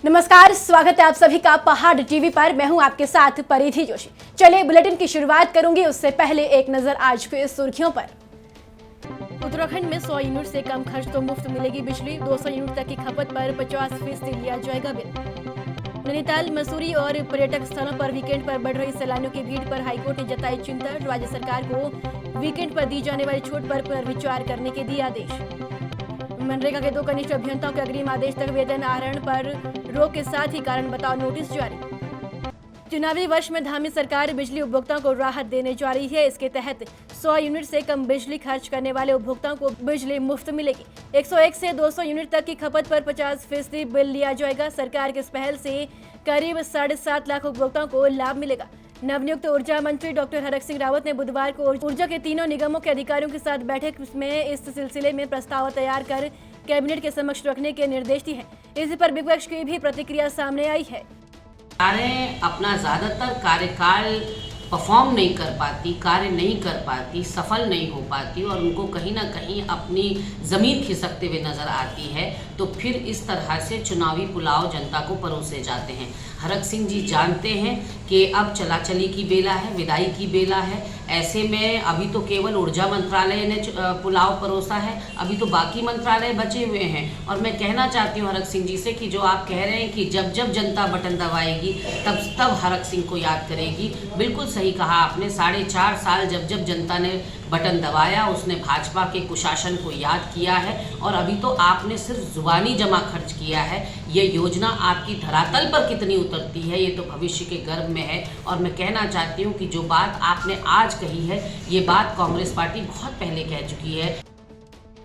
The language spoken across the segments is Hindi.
नमस्कार, स्वागत है आप सभी का पहाड़ टीवी पर। मैं हूं आपके साथ परिधि जोशी। चलिए बुलेटिन की शुरुआत करूंगी, उससे पहले एक नजर आज की सुर्खियों पर। उत्तराखंड में 100 यूनिट से कम खर्च तो मुफ्त मिलेगी बिजली। 200 यूनिट तक की खपत पर 50% लिया जाएगा बिल। नैनीताल, मसूरी और पर्यटक स्थलों पर वीकेंड पर बढ़ रही सैलानियों की भीड़ पर हाईकोर्ट ने जताई चिंता। राज्य सरकार को वीकेंड पर दी जाने वाली छूट पर पुनर्विचार करने के दिए आदेश। मनरेगा के 2 कनिष्ठ अभियंताओं के अग्रिम आदेश तक वेतन आहरण पर रोक के साथ ही कारण बताओ नोटिस जारी। चुनावी वर्ष में धामी सरकार बिजली उपभोक्ताओं को राहत देने जा रही है। इसके तहत 100 यूनिट से कम बिजली खर्च करने वाले उपभोक्ताओं को बिजली मुफ्त मिलेगी। 101 से 200 यूनिट तक की खपत पर 50% बिल लिया जाएगा। सरकार की इस पहल से करीब 7.5 लाख उपभोक्ताओं को लाभ मिलेगा। नवनियुक्त ऊर्जा मंत्री डॉक्टर हरक सिंह रावत ने बुधवार को ऊर्जा के तीनों निगमों के अधिकारियों के साथ बैठक में इस सिलसिले में प्रस्ताव तैयार कर कैबिनेट के समक्ष रखने के निर्देश दिए हैं। इसी पर विपक्ष की भी प्रतिक्रिया सामने आई है। सरकारें अपना ज़्यादातर कार्यकाल परफॉर्म नहीं कर पाती, कार्य नहीं कर पाती, सफल नहीं हो पाती और उनको कहीं ना कहीं अपनी ज़मीन खिसकते हुए नज़र आती है, तो फिर इस तरह से चुनावी पुलाव जनता को परोसे जाते हैं। हरक सिंह जी जानते हैं कि अब चलाचली की बेला है, विदाई की बेला है। ऐसे में अभी तो केवल ऊर्जा मंत्रालय ने पुलाव परोसा है, अभी तो बाकी मंत्रालय बचे हुए हैं। और मैं कहना चाहती हूँ हरक सिंह जी से कि जो आप कह रहे हैं कि जब जब जनता बटन दबाएगी तब तब हरक सिंह को याद करेगी, बिल्कुल सही कहा आपने। 4.5 साल जब जब जनता ने बटन दबाया उसने भाजपा के कुशासन को याद किया है और अभी तो आपने सिर्फ जुबानी जमा खर्च किया है। ये योजना आपकी धरातल पर कितनी उतरती है ये तो भविष्य के गर्भ में है। और मैं कहना चाहती हूँ कि जो बात आपने आज कही है ये बात कांग्रेस पार्टी बहुत पहले कह चुकी है।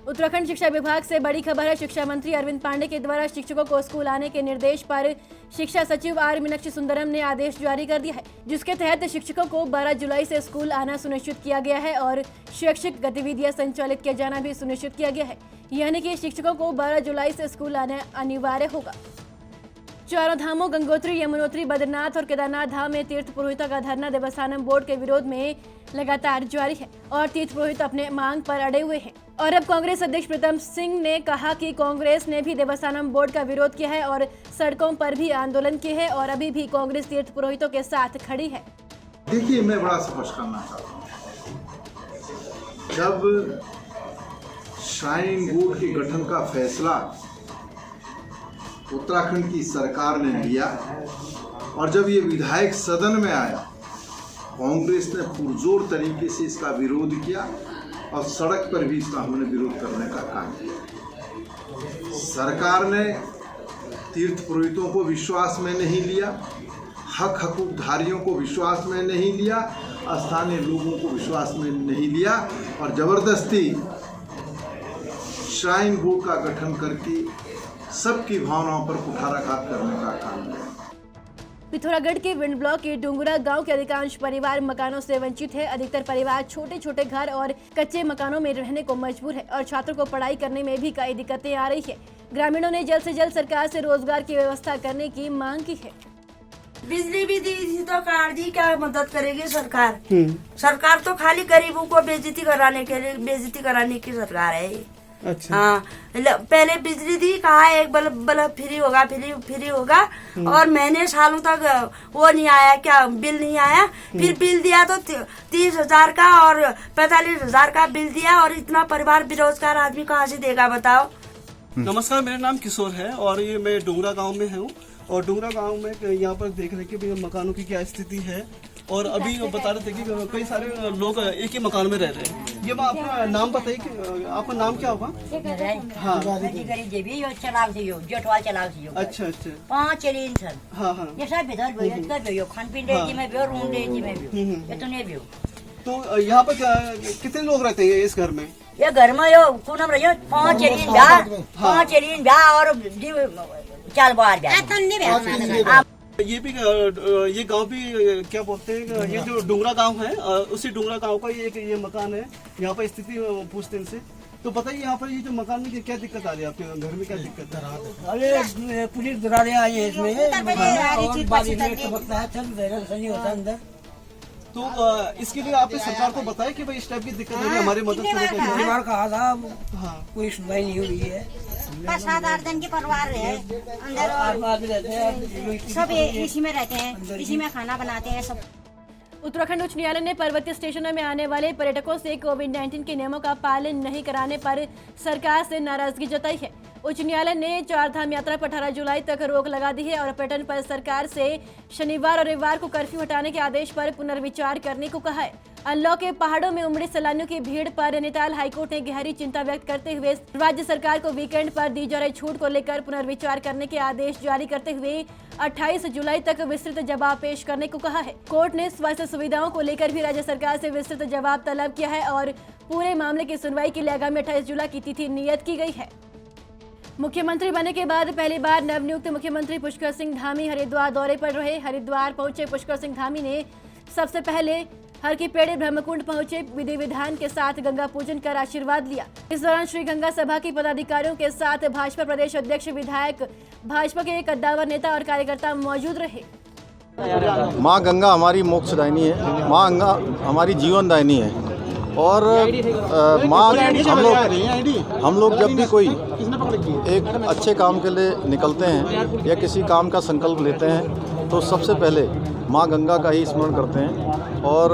उत्तराखंड शिक्षा विभाग से बड़ी खबर है। शिक्षा मंत्री अरविंद पांडे के द्वारा शिक्षकों को स्कूल आने के निर्देश पर शिक्षा सचिव आर मीनाक्षी सुंदरम ने आदेश जारी कर दिया है, जिसके तहत शिक्षकों को 12 जुलाई से स्कूल आना सुनिश्चित किया गया है और शैक्षिक गतिविधियां संचालित किया जाना भी सुनिश्चित किया गया है। यानी कि शिक्षकों को 12 जुलाई से स्कूल आना अनिवार्य होगा। चारों धामों गंगोत्री, यमुनोत्री, बद्रीनाथ और केदारनाथ धाम में तीर्थ पुरोहितों का धरना देवस्थानम बोर्ड के विरोध में लगातार जारी है और तीर्थ पुरोहित अपने मांग पर अड़े हुए हैं। और अब कांग्रेस अध्यक्ष प्रीतम सिंह ने कहा कि कांग्रेस ने भी देवस्थानम बोर्ड का विरोध किया है और सड़कों पर भी आंदोलन किए हैं और अभी भी कांग्रेस तीर्थ पुरोहितों के साथ खड़ी है। देखिए, मैं बड़ा स्पष्ट करना चाहता हूँ, जब श्राइन बोर्ड के गठन का फैसला उत्तराखंड की सरकार ने लिया और जब ये विधायक सदन में आया, कांग्रेस ने पुरजोर तरीके से इसका विरोध किया और सड़क पर भी इसका हमने विरोध करने का काम किया। सरकार ने तीर्थ पुरोहितों को विश्वास में नहीं लिया, हकूकधारियों को विश्वास में नहीं लिया, स्थानीय लोगों को विश्वास में नहीं लिया और जबरदस्ती श्राइन बोर्ड का गठन करके सबकी भावनाओं पर कुठाराघात करने का काम किया। पिथौरागढ़ के विंड ब्लॉक के डुंगरा गांव के अधिकांश परिवार मकानों से वंचित है। अधिकतर परिवार छोटे छोटे घर और कच्चे मकानों में रहने को मजबूर है और छात्रों को पढ़ाई करने में भी कई दिक्कतें आ रही है। ग्रामीणों ने जल्द से जल्द सरकार से रोजगार की व्यवस्था करने की मांग की है। बिजली भी दी थी तो कार दी, क्या मदद करेगी सरकार? सरकार तो खाली गरीबों को बेइज्जती कराने की सरकार है। अच्छा। हाँ, पहले बिजली दी, कहा एक बल्ब फ्री होगा और महीने सालों तक वो नहीं आया, क्या बिल नहीं आया। फिर बिल दिया तो 30,000 का और 45,000 का बिल दिया और इतना परिवार बेरोजगार आदमी कहाँ से देगा बताओ। नमस्कार, मेरा नाम किशोर है और ये मैं डुंगरा गांव में हूँ और डुंगरा गांव में यहाँ पर देख रहे कि मकानों की क्या स्थिति है और अभी बता रहे थे कि कई सारे लोग एक ही मकान में रह रहे हैं। ये आपका नाम बताइए कि आपका नाम क्या होगा? हाँ। अच्छा अच्छा। 5 सर। हाँ हाँ। ये सब इधर खान पीन में भी और रूम इतने भी। तो यहाँ पर कितने लोग रहते हैं इस घर में? ये घर में यो कुनम रहियो 5 एलियन ब्याह और 4 बार ब्याह। ये भी ये गांव भी क्या बोलते हैं, ये जो डुंगरा गांव है उसी डुंगरा गांव का ये मकान है। यहाँ पर स्थिति पूछते हैं इनसे, तो बताइए यहाँ पर ये जो मकान में क्या दिक्कत आ रही है, आपके घर में क्या दिक्कत है? अरे पुलिस दरारे आई है इसमें अंदर। तो इसके लिए आपने सरकार को बताया कि भाई इस टाइप की दिक्कत है, हमारी मदद करें। कहा था, हाँ, कोई सुनवाई नहीं हुई है। पर 7-8 जन के परिवार है अंदर, सब इसी में रहते हैं, इसी में खाना बनाते हैं सब। उत्तराखंड उच्च न्यायालय ने पर्वतीय स्टेशनों में आने वाले पर्यटकों से कोविड-19 के नियमों का पालन नहीं कराने पर सरकार से नाराजगी जताई है। उच्च न्यायालय ने 4 धाम यात्रा पर 18 जुलाई तक रोक लगा दी है और पर्यटन पर सरकार से शनिवार और रविवार को कर्फ्यू हटाने के आदेश पर पुनर्विचार करने को कहा है। अनलॉक के पहाड़ों में उमड़ी सैलानियों की भीड़ पर नैनीताल हाईकोर्ट ने गहरी चिंता व्यक्त करते हुए राज्य सरकार को वीकेंड पर दी जा रही छूट को लेकर पुनर्विचार करने के आदेश जारी करते हुए 28 जुलाई तक विस्तृत जवाब पेश करने को कहा है। कोर्ट ने स्वास्थ्य सुविधाओं को लेकर भी राज्य सरकार से विस्तृत जवाब तलब किया है और पूरे मामले की सुनवाई के लिए आगामी 28 जुलाई की तिथि नियत की गई है। मुख्यमंत्री बनने के बाद पहली बार नवनियुक्त मुख्यमंत्री पुष्कर सिंह धामी हरिद्वार दौरे पर रहे। हरिद्वार पहुंचे पुष्कर सिंह धामी ने सबसे पहले हर की पेड़ी ब्रह्मकुंड पहुंचे, विधि विधान के साथ गंगा पूजन कर आशीर्वाद लिया। इस दौरान श्री गंगा सभा के पदाधिकारियों के साथ भाजपा प्रदेश अध्यक्ष, विधायक, भाजपा के कद्दावर नेता और कार्यकर्ता मौजूद रहे। माँ गंगा हमारी मोक्षदायिनी है, माँ गंगा हमारी जीवनदायिनी है और माँ हम लोग जब भी कोई एक अच्छे काम के लिए निकलते हैं या किसी काम का संकल्प लेते हैं तो सबसे पहले माँ गंगा का ही स्मरण करते हैं। और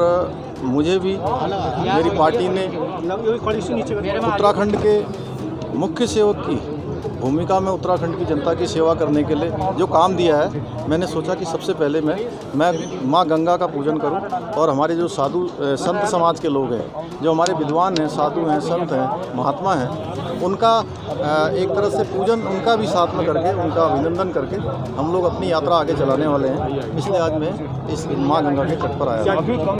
मुझे भी मेरी पार्टी ने उत्तराखंड के मुख्य सेवक की भूमिका में उत्तराखंड की जनता की सेवा करने के लिए जो काम दिया है, मैंने सोचा कि सबसे पहले मैं माँ गंगा का पूजन करूं और हमारे जो साधु संत समाज के लोग हैं, जो हमारे विद्वान हैं, साधु हैं, संत हैं, महात्मा हैं, उनका एक तरह से पूजन उनका भी साथ में करके उनका अभिनंदन करके हम लोग अपनी यात्रा आगे चलाने वाले हैं। इसलिए आज मैं इस माँ गंगा के तट पर आया हूँ।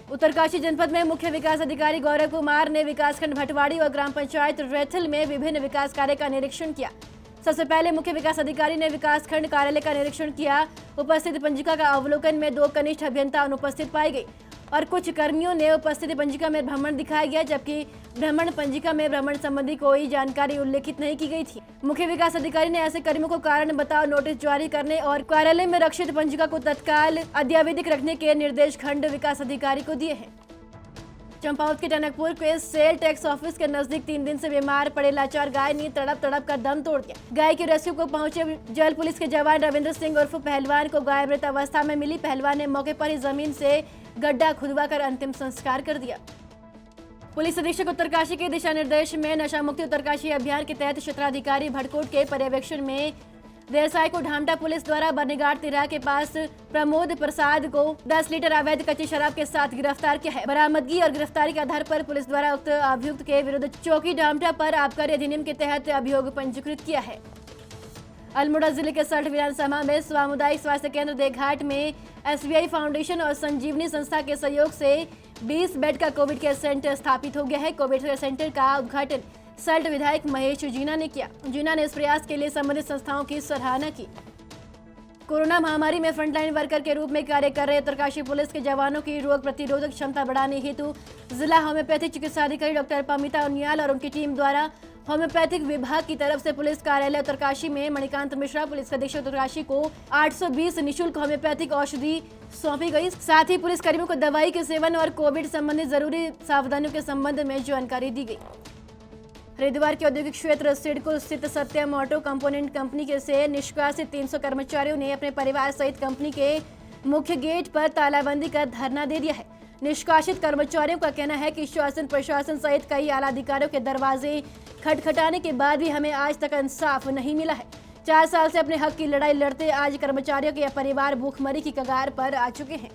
उत्तरकाशी जनपद में मुख्य विकास अधिकारी गौरव कुमार ने विकासखंड भटवाड़ी और ग्राम पंचायत रैथल में विभिन्न विकास कार्य का निरीक्षण किया। सबसे पहले मुख्य विकास अधिकारी ने विकासखंड कार्यालय का निरीक्षण किया। उपस्थित पंजिका का अवलोकन में 2 कनिष्ठ अभियंता अनुपस्थित पाई गई और कुछ कर्मियों ने उपस्थित पंजिका में भ्रमण दिखाया गया, जबकि भ्रमण पंजिका में भ्रमण संबंधी कोई जानकारी उल्लेखित नहीं की गई थी। मुख्य विकास अधिकारी ने ऐसे कर्मियों को कारण बताओ नोटिस जारी करने और कार्यालय में रक्षित पंजिका को तत्काल अद्यावधिक रखने के निर्देश खंड विकास अधिकारी को दिए हैं। चंपावत के टनकपुर के सेल टैक्स ऑफिस के नजदीक 3 दिन से बीमार पड़े लाचार गाय ने तड़प कर दम तोड़ दिया। गाय के रेस्क्यू को पहुंचे जल पुलिस के जवान रविंद्र सिंह उर्फ पहलवान को गाय मृत अवस्था में मिली। पहलवान ने मौके पर ही जमीन से गड्ढा खुदवाकर अंतिम संस्कार कर दिया। पुलिस अधीक्षक उत्तरकाशी के दिशा निर्देश में नशा मुक्ति उत्तरकाशी अभियान के तहत क्षेत्राधिकारी भटकोट के पर्यवेक्षण में देरसाई को ढामटा पुलिस द्वारा बर्नीघाट तिराहा के पास प्रमोद प्रसाद को 10 लीटर अवैध कच्ची शराब के साथ गिरफ्तार किया है। बरामदगी और गिरफ्तारी के आधार पर पुलिस द्वारा उक्त अभियुक्त के विरुद्ध चौकी ढामटा पर आबकारी अधिनियम के तहत अभियोग पंजीकृत किया है। अल्मोड़ा जिले के सल्ट विधानसभा में सामुदायिक स्वास्थ्य केंद्र देघाट में SBI फाउंडेशन और संजीवनी संस्था के सहयोग से 20 बेड का कोविड केयर सेंटर स्थापित हो गया है। कोविड केयर सेंटर का उद्घाटन सल्ट विधायक महेश जीना ने किया। जीना ने इस प्रयास के लिए संबंधित संस्थाओं की सराहना की। कोरोना महामारी में फ्रंटलाइन वर्कर के रूप में कार्य कर रहे उत्तरकाशी पुलिस के जवानों की रोग प्रतिरोधक क्षमता बढ़ाने हेतु जिला होम्योपैथिक चिकित्साधिकारी डॉक्टर पमिता उनियाल और उनकी टीम द्वारा होम्योपैथिक विभाग की तरफ से पुलिस कार्यालय उत्तरकाशी में मणिकांत मिश्रा पुलिस अधीक्षक उत्तरकाशी को 820 निःशुल्क होम्योपैथिक औषधि सौंपी गई। साथ ही पुलिस कर्मियों को दवाई के सेवन और कोविड संबंधित जरूरी सावधानियों के संबंध में जानकारी दी गई। हरिद्वार के औद्योगिक क्षेत्र सिडको स्थित सत्यम ऑटो कंपोनेंट कंपनी के से निष्कासित 300 कर्मचारियों ने अपने परिवार सहित कंपनी के मुख्य गेट पर तालाबंदी कर धरना दे दिया है। निष्कासित कर्मचारियों का कहना है कि शासन प्रशासन सहित कई आला अधिकारियों के दरवाजे खटखटाने के बाद भी हमें आज तक इंसाफ नहीं मिला है। 4 साल से अपने हक की लड़ाई लड़ते आज कर्मचारियों के परिवार भूखमरी की कगार पर आ चुके हैं।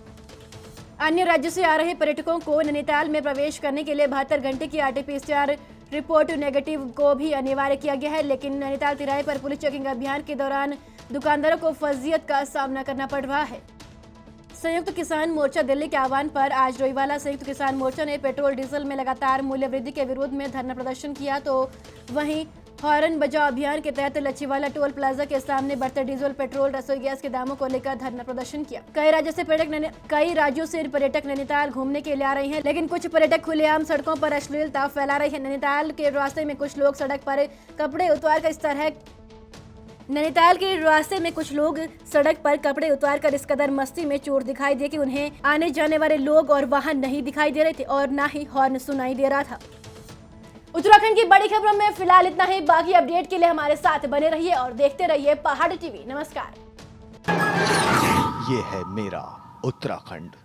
अन्य राज्यों से आ रहे पर्यटकों को नैनीताल में प्रवेश करने के लिए 72 घंटे की RT-PCR रिपोर्ट नेगेटिव को भी अनिवार्य किया गया है, लेकिन नैनीताल तिराहे पर पुलिस चेकिंग अभियान के दौरान दुकानदारों को फर्जियत का सामना करना पड़ रहा है। संयुक्त किसान मोर्चा दिल्ली के आह्वान पर आज रोईवाला संयुक्त किसान मोर्चा ने पेट्रोल डीजल में लगातार मूल्य वृद्धि के विरोध में धरना प्रदर्शन किया, तो वहीं हॉर्न बजाओ अभियान के तहत लच्छीवाला टोल प्लाजा के सामने बढ़ते डीजल, पेट्रोल, रसोई गैस के दामों को लेकर धरना प्रदर्शन किया। कई राज्यों से पर्यटक नैनीताल घूमने के लिए आ रहे हैं, लेकिन कुछ पर्यटक खुलेआम सड़कों पर अश्लीलता फैला रहे हैं। नैनीताल के रास्ते में कुछ लोग सड़क पर कपड़े उतार कर इस कदर मस्ती में चोर दिखाई दिए कि उन्हें आने जाने वाले लोग और वाहन नहीं दिखाई दे रहे थे और न ही हॉर्न सुनाई दे रहा था। उत्तराखंड की बड़ी खबरों में फिलहाल इतना ही। बाकी अपडेट के लिए हमारे साथ बने रहिए और देखते रहिए पहाड़ टीवी। नमस्कार। ये है मेरा उत्तराखंड।